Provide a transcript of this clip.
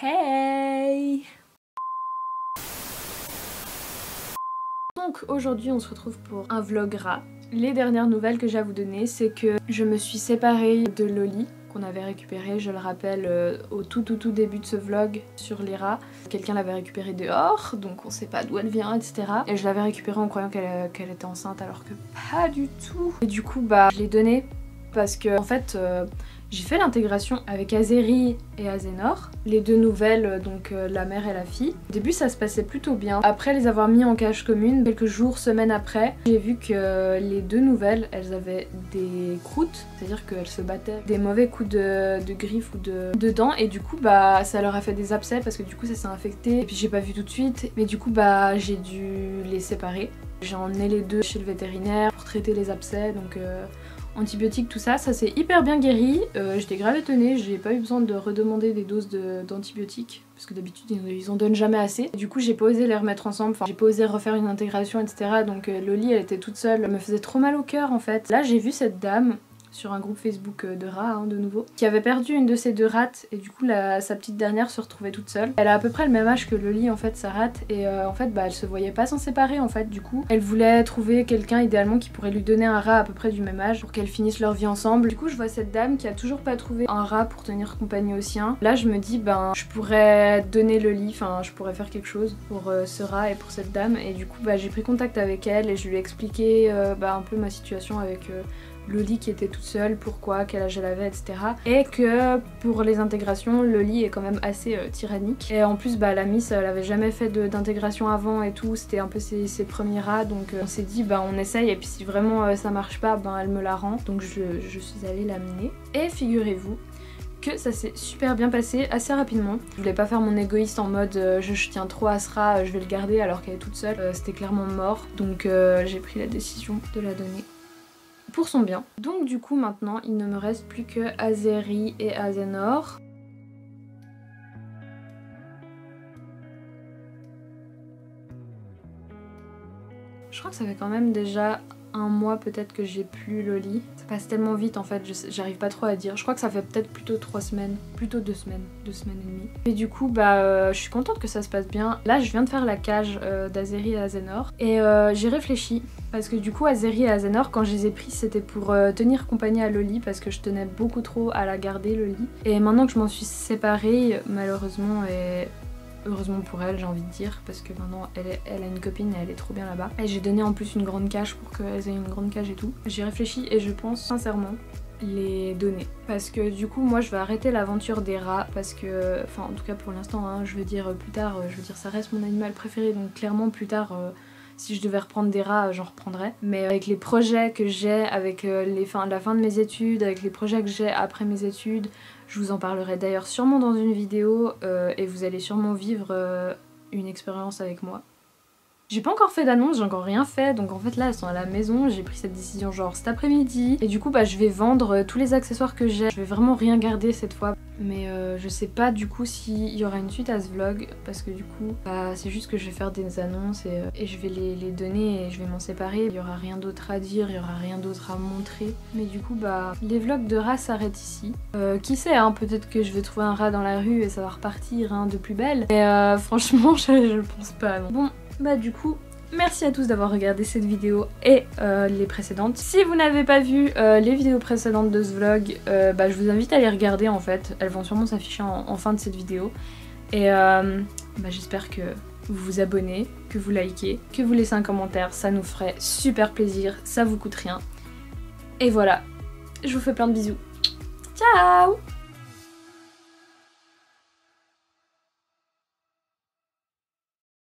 Hey! Donc aujourd'hui on se retrouve pour un vlog rat. Les dernières nouvelles que j'ai à vous donner, c'est que je me suis séparée de Loli qu'on avait récupéré, je le rappelle, au tout début de ce vlog sur les rats. Quelqu'un l'avait récupérée dehors, donc on sait pas d'où elle vient, etc. Et je l'avais récupérée en croyant qu'elle était enceinte alors que pas du tout. Et du coup bah je l'ai donnée parce que en fait j'ai fait l'intégration avec Azeri et Azenor, les deux nouvelles, donc la mère et la fille. Au début ça se passait plutôt bien. Après les avoir mis en cage commune, quelques jours, semaines après, j'ai vu que les deux nouvelles, elles avaient des croûtes, c'est-à-dire qu'elles se battaient des mauvais coups de griffes ou de dents, et du coup bah ça leur a fait des abcès parce que du coup ça s'est infecté. Et puis j'ai pas vu tout de suite, mais du coup bah j'ai dû les séparer. J'ai emmené les deux chez le vétérinaire pour traiter les abcès, donc antibiotiques, tout ça, ça s'est hyper bien guéri. J'étais grave étonnée, j'ai pas eu besoin de redemander des doses d'antibiotiques parce que d'habitude ils en donnent jamais assez. Du coup j'ai pas osé les remettre ensemble, enfin j'ai pas osé refaire une intégration, etc. Donc Loli elle était toute seule, elle me faisait trop mal au cœur en fait. Là j'ai vu cette dame sur un groupe Facebook de rats, hein, de nouveau, qui avait perdu une de ses deux rates et du coup sa petite dernière se retrouvait toute seule. Elle a à peu près le même âge que Loli en fait, sa rate, et en fait bah elle se voyait pas s'en séparer en fait. Du coup elle voulait trouver quelqu'un idéalement qui pourrait lui donner un rat à peu près du même âge pour qu'elles finissent leur vie ensemble. Du coup je vois cette dame qui a toujours pas trouvé un rat pour tenir compagnie au sien. Là je me dis ben je pourrais donner Loli, enfin je pourrais faire quelque chose pour ce rat et pour cette dame, et du coup bah j'ai pris contact avec elle et je lui ai expliqué un peu ma situation avec Loli qui était toute seule, pourquoi, quel âge elle avait, etc. Et que pour les intégrations, Loli est quand même assez tyrannique. Et en plus, bah, la Miss, elle avait jamais fait d'intégration avant et tout, c'était un peu ses premiers rats, donc on s'est dit, bah on essaye, et puis si vraiment ça marche pas, ben elle me la rend. Donc je suis allée l'amener. Et figurez-vous que ça s'est super bien passé assez rapidement. Je voulais pas faire mon égoïste en mode je tiens trop à ce rat, je vais le garder alors qu'elle est toute seule. C'était clairement mort, donc j'ai pris la décision de la donner pour son bien. Donc du coup maintenant il ne me reste plus que Azeri et Azenor. Je crois que ça fait quand même déjà un mois peut-être que j'ai plus Loli. Ça passe tellement vite en fait, j'arrive pas trop à dire. Je crois que ça fait peut-être plutôt 3 semaines, plutôt 2 semaines et demie. Et du coup bah je suis contente que ça se passe bien. Là je viens de faire la cage d'Azeri et Azenor et j'ai réfléchi parce que du coup Azeri et Azenor quand je les ai pris c'était pour tenir compagnie à Loli parce que je tenais beaucoup trop à la garder Loli. Et maintenant que je m'en suis séparée malheureusement et heureusement pour elle j'ai envie de dire, parce que maintenant elle a une copine et elle est trop bien là-bas. Et j'ai donné en plus une grande cage pour qu'elles aient une grande cage et tout. J'ai réfléchi et je pense sincèrement les donner. Parce que du coup moi je vais arrêter l'aventure des rats parce que, enfin en tout cas pour l'instant hein, je veux dire plus tard, je veux dire ça reste mon animal préféré, donc clairement plus tard si je devais reprendre des rats, j'en reprendrais. Mais avec les projets que j'ai, avec la fin de mes études, avec les projets que j'ai après mes études, je vous en parlerai d'ailleurs sûrement dans une vidéo et vous allez sûrement vivre une expérience avec moi. J'ai pas encore fait d'annonce, j'ai encore rien fait, donc en fait là elles sont à la maison, j'ai pris cette décision genre cet après-midi. Et du coup bah je vais vendre tous les accessoires que j'ai, je vais vraiment rien garder cette fois. Mais je sais pas du coup s'il y aura une suite à ce vlog, parce que du coup bah, c'est juste que je vais faire des annonces et je vais les donner et je vais m'en séparer. Il y aura rien d'autre à dire, il y aura rien d'autre à montrer. Mais du coup bah les vlogs de rats s'arrêtent ici. Qui sait hein, peut-être que je vais trouver un rat dans la rue et ça va repartir hein, de plus belle. Mais franchement je le pense pas non. Bon bah du coup merci à tous d'avoir regardé cette vidéo et les précédentes. Si vous n'avez pas vu les vidéos précédentes de ce vlog, bah, je vous invite à les regarder en fait. Elles vont sûrement s'afficher en fin de cette vidéo. Et bah, j'espère que vous vous abonnez, que vous likez, que vous laissez un commentaire. Ça nous ferait super plaisir, ça vous coûte rien. Et voilà, je vous fais plein de bisous. Ciao!